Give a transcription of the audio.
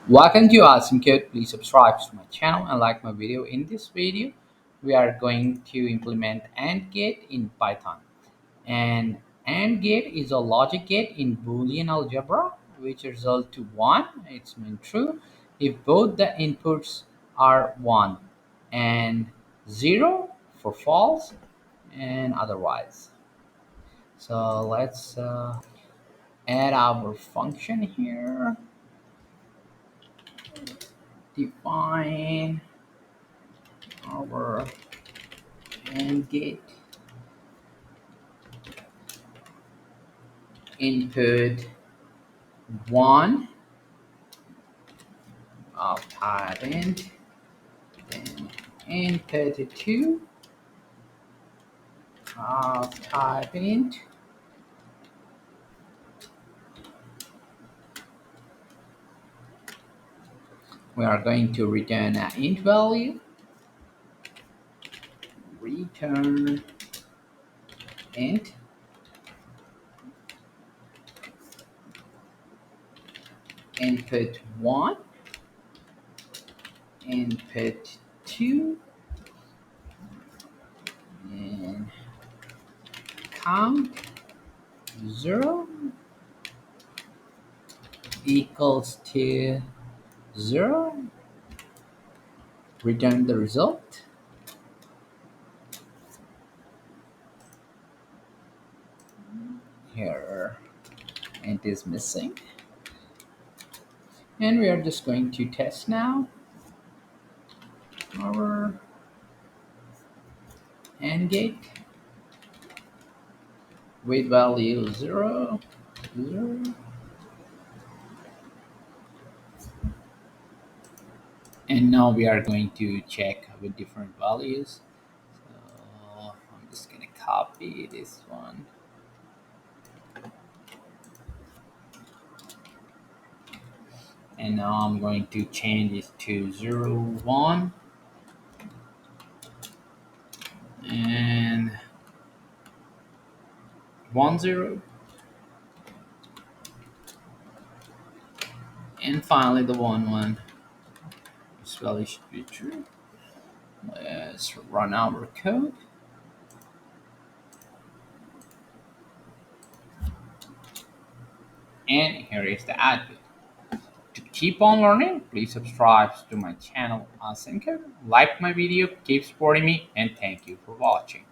Welcome to Awesome Code. Please subscribe to my channel and like my video. In this video, we are going to implement AND gate in Python. And AND gate is a logic gate in Boolean algebra, which result to 1. It's mean true if both the inputs are 1 and 0 for false and otherwise. So let's add our function here. Define our AND gate input 1 of type int, then input 2 of type int. We are going to return an int value. Return int input 1, input 2, and count 0 equals to 0. Return the result. Here int is missing. And we are just going to test now our AND gate with value 0, 0. And now we are going to check with different values. So I'm just going to copy this one. And now I'm going to change it to 0, 1. And 1, 0. And finally the 1, 1. This value should be true. Let's run our code. And here is the output. To keep on learning, please subscribe to my channel, Awesome Code. Like my video, keep supporting me, and thank you for watching.